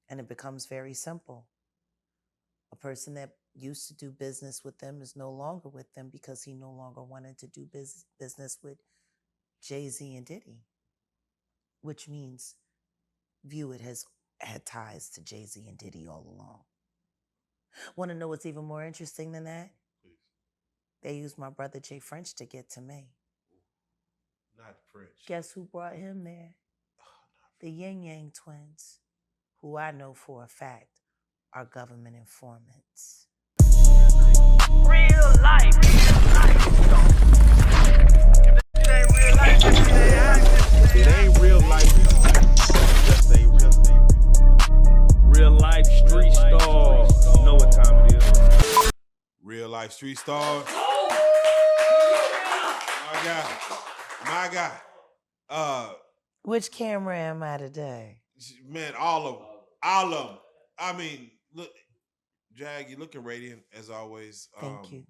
And it becomes very simple. A person that used to do business with them is no longer with them because he no longer wanted to do business with Jay-Z and Diddy, which means View It has had ties to Jay-Z and Diddy all along. Want to know what's even more interesting than that? Please. They used my brother Jay French to get to me. Not French. Guess who brought him there? The Ying twins, who I know for a fact are government informants. Real life. It ain't real life. Just ain't real. Real life street stars. You know what time it is. Real life street stars. My God. Which camera am I today? Man, all of them. I mean, look, Jag, you're looking radiant as always. Thank you.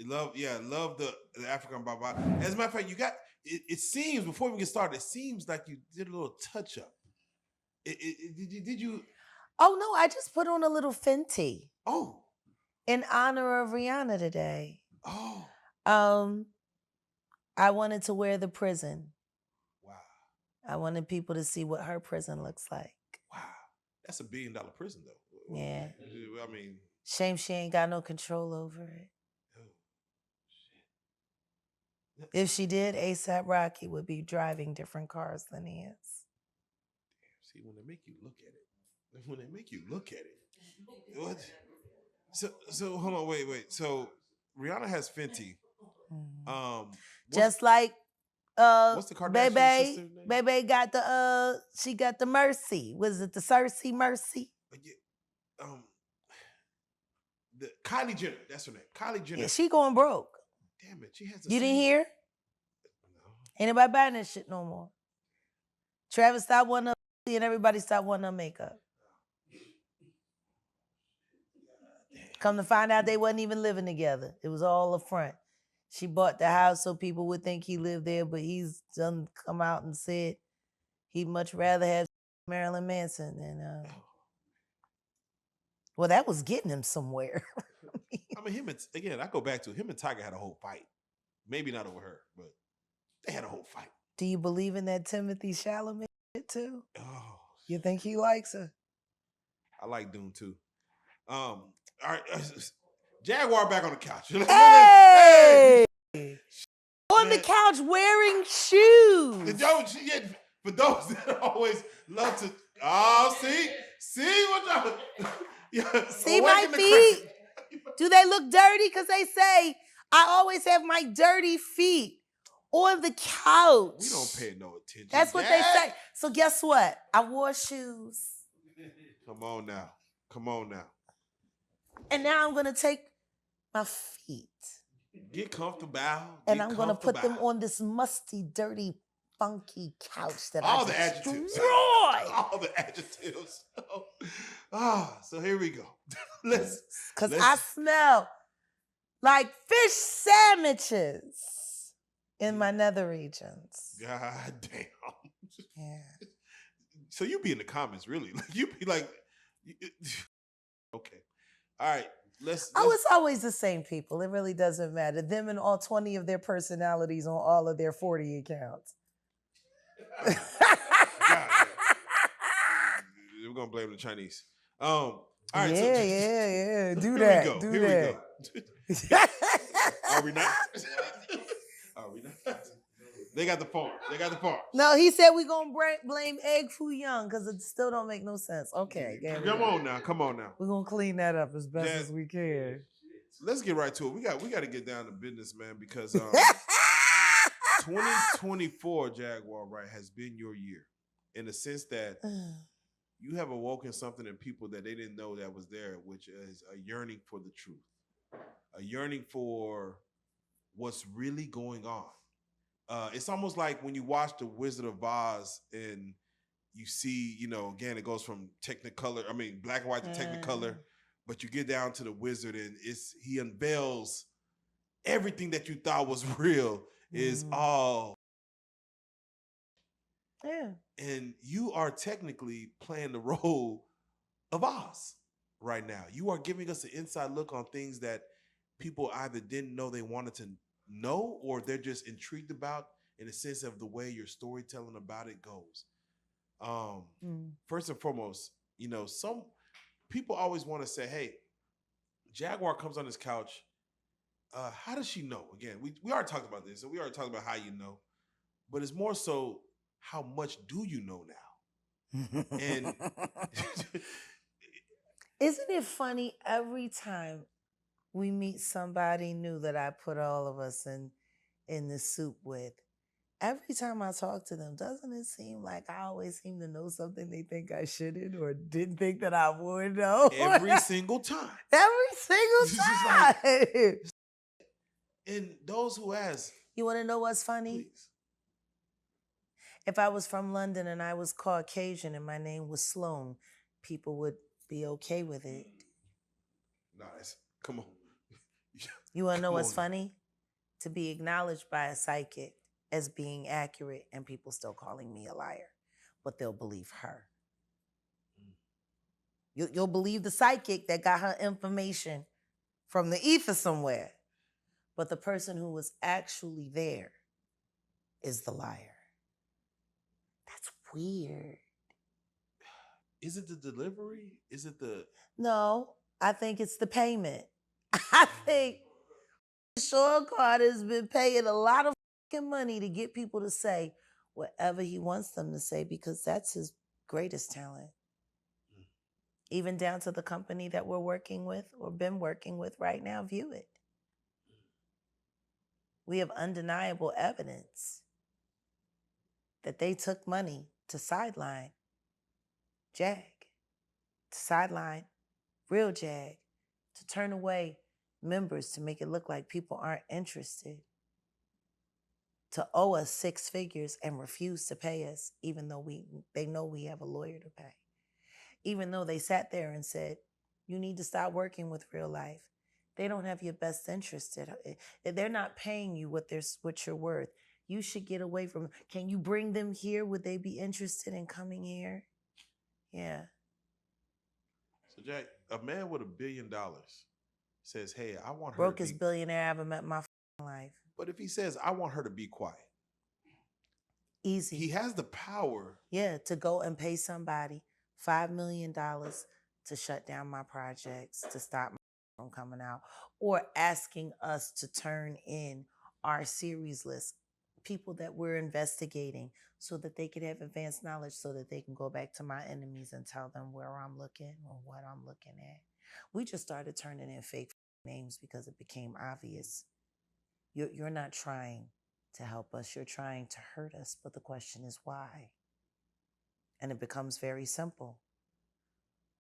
Love the African Baba. As a matter of fact, you got it seems before we get started, it seems like you did a little touch up. Did you? Oh no, I just put on a little Fenty. Oh. In honor of Rihanna today. Oh. I wanted to wear the prison. Wow. I wanted people to see what her prison looks like. Wow. That's $1 billion prison though. Yeah. I mean. Shame she ain't got no control over it. Oh, shit. If she did, A$AP Rocky would be driving different cars than he is. Damn, see, when they make you look at it. What? So hold on, wait. So Rihanna has Fenty. Just like what's the Kardashian sister name? Bebe got the she got the Mercy. Was it the Cersei Mercy? The Kylie Jenner, that's her name. Kylie Jenner. Yeah, she going broke. Damn it, she has. You didn't hear? No. Ain't nobody buying that shit no more. Travis stopped wanting her and everybody stopped wanting her makeup. Come to find out they wasn't even living together. It was all a front. She bought the house so people would think he lived there, but he's done come out and said he'd much rather have Marilyn Manson than well, that was getting him somewhere. I mean, I go back to him and Tiger had a whole fight. Maybe not over her, but they had a whole fight. Do you believe in that Timothy Chalamet too? Oh. You think he likes her? I like Dune too. All right. Jaguar back on the couch. Hey! On the couch wearing shoes. For those that always love to, see what y'all. See my feet? Do they look dirty? Because they say I always have my dirty feet on the couch. We don't pay no attention. That's what they say. So guess what? I wore shoes. Come on now. And now I'm going to take my feet. Get comfortable. And I'm going to put them on this musty, dirty, funky couch that all I the adjectives. All the adjectives. So here we go. Because I smell like fish sandwiches in my nether regions. God damn. Yeah. So you be in the comments, really. You be like, okay. All right. Let's it's always the same people. It really doesn't matter. Them and all 20 of their personalities on all of their 40 accounts. We're going to blame the Chinese. All right. Yeah. Do that. Here we go. Are we not? They got the farm. No, he said we're going to blame Egg Foo Young because it still don't make no sense. Okay. Come on now. We're going to clean that up as best as we can. Let's get right to it. We got to get down to business, man, because 2024, Jaguar Wright, has been your year in the sense that you have awoken something in people that they didn't know that was there, which is a yearning for the truth, a yearning for what's really going on. It's almost like when you watch The Wizard of Oz and you see, again, it goes from black and white to Technicolor, but you get down to the wizard and he unveils everything that you thought was real is all. Yeah. And you are technically playing the role of Oz right now. You are giving us an inside look on things that people either didn't know they wanted to know, or they're just intrigued about in the sense of the way your storytelling about it goes. First and foremost, some people always want to say, hey, Jaguar comes on this couch. How does she know? Again, we already talked about this, and we already talked about how you know, but it's more so how much do you know now? And isn't it funny every time we meet somebody new that I put all of us in the soup with? Every time I talk to them, doesn't it seem like I always seem to know something they think I shouldn't or didn't think that I would know? Every single time. Every single time. And those who ask, you want to know what's funny? Please. If I was from London and I was Caucasian and my name was Sloan, people would be okay with it. Nice. Come on. You want to know what's funny? To be acknowledged by a psychic as being accurate and people still calling me a liar, but they'll believe her. You'll believe the psychic that got her information from the ether somewhere, but the person who was actually there is the liar. That's weird. Is it the delivery? Is it the... No, I think it's the payment. I think Sean Carter's been paying a lot of money to get people to say whatever he wants them to say because that's his greatest talent. Even down to the company that we're working with or been working with right now, View It. We have undeniable evidence that they took money to sideline Jag, to sideline Real Jag, to turn away members to make it look like people aren't interested, to owe us 6 figures and refuse to pay us, even though they know we have a lawyer to pay. Even though they sat there and said, you need to stop working with Reallyfe. They don't have your best interest. They're not paying you what you're worth. You should get away from them. Can you bring them here? Would they be interested in coming here? Yeah. So, Jack, a man with $1 billion says, hey, I want her Brokest billionaire I ever met in my life. But if he says, I want her to be quiet. Easy. He has the power. Yeah, to go and pay somebody $5 million to shut down my projects, to stop from coming out, or asking us to turn in our series list, people that we're investigating, so that they could have advanced knowledge, so that they can go back to my enemies and tell them where I'm looking or what I'm looking at. We just started turning in fake names because it became obvious. You're not trying to help us. You're trying to hurt us. But the question is why? And it becomes very simple.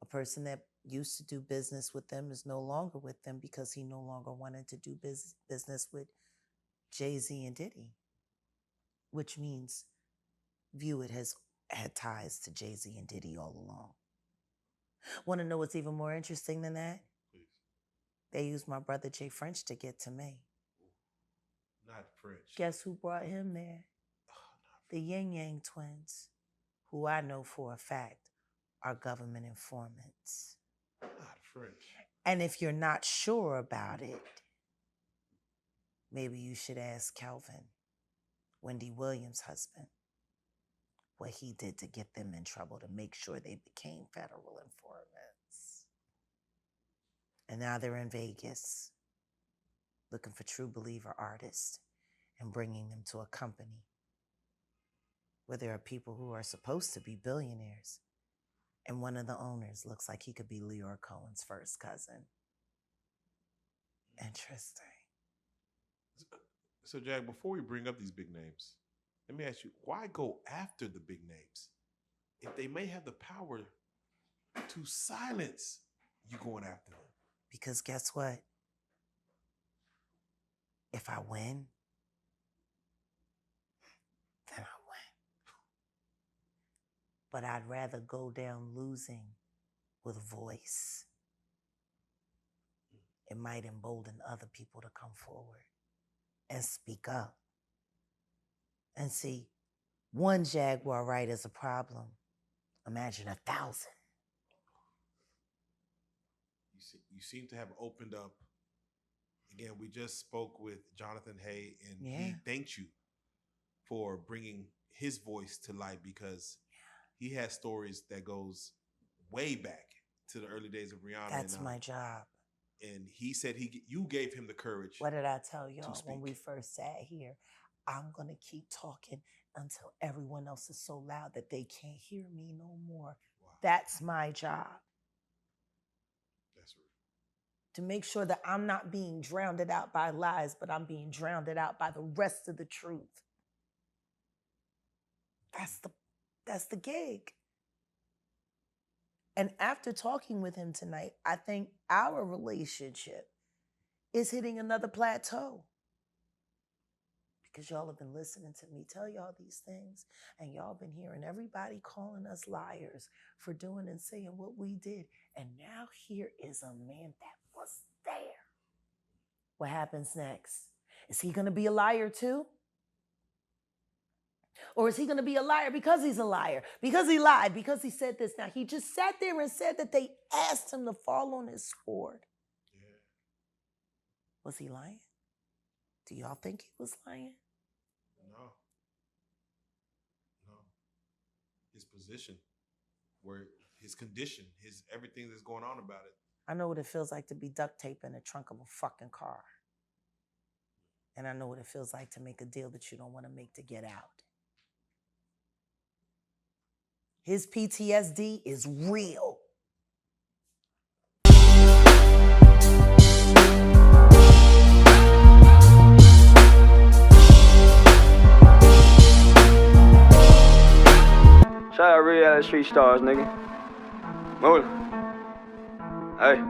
A person that used to do business with them is no longer with them because he no longer wanted to do business with Jay-Z and Diddy, which means View It has had ties to Jay-Z and Diddy all along. Want to know what's even more interesting than that? Please. They used my brother Jay French to get to me. Not French. Guess who brought him there? The Ying twins, who I know for a fact are government informants. Not French. And if you're not sure about it, maybe you should ask Kelvin, Wendy Williams' husband, what he did to get them in trouble to make sure they became federal informants. And now they're in Vegas looking for true believer artists and bringing them to a company where there are people who are supposed to be billionaires. And one of the owners looks like he could be Leora Cohen's first cousin. Interesting. So, Jack, before we bring up these big names, let me ask you, why go after the big names if they may have the power to silence you going after them? Because guess what? If I win, then I win. But I'd rather go down losing with voice. It might embolden other people to come forward and speak up. And see, one Jaguar Wright is a problem. Imagine 1,000. you seem to have opened up. Again, we just spoke with Jonathan Hay, and he thanked you for bringing his voice to light, because he has stories that goes way back to the early days of Rihanna. That's my job. And he said you gave him the courage. What did I tell y'all when we first sat here? I'm going to keep talking until everyone else is so loud that they can't hear me no more. Wow. That's my job. That's right. To make sure that I'm not being drowned out by lies, but I'm being drowned out by the rest of the truth. That's the gig. And after talking with him tonight, I think our relationship is hitting another plateau. Because y'all have been listening to me tell y'all these things, and y'all been hearing everybody calling us liars for doing and saying what we did. And now here is a man that was there. What happens next? Is he going to be a liar too? Or is he going to be a liar because he's a liar? Because he lied, because he said this. Now, he just sat there and said that they asked him to fall on his sword. Yeah. Was he lying? Do y'all think he was lying? No. His position, his condition, his everything that's going on about it. I know what it feels like to be duct taped in the trunk of a fucking car. And I know what it feels like to make a deal that you don't want to make to get out. His PTSD is real. Shout out Reallyfe Street Starz, nigga. Moolah. Hey.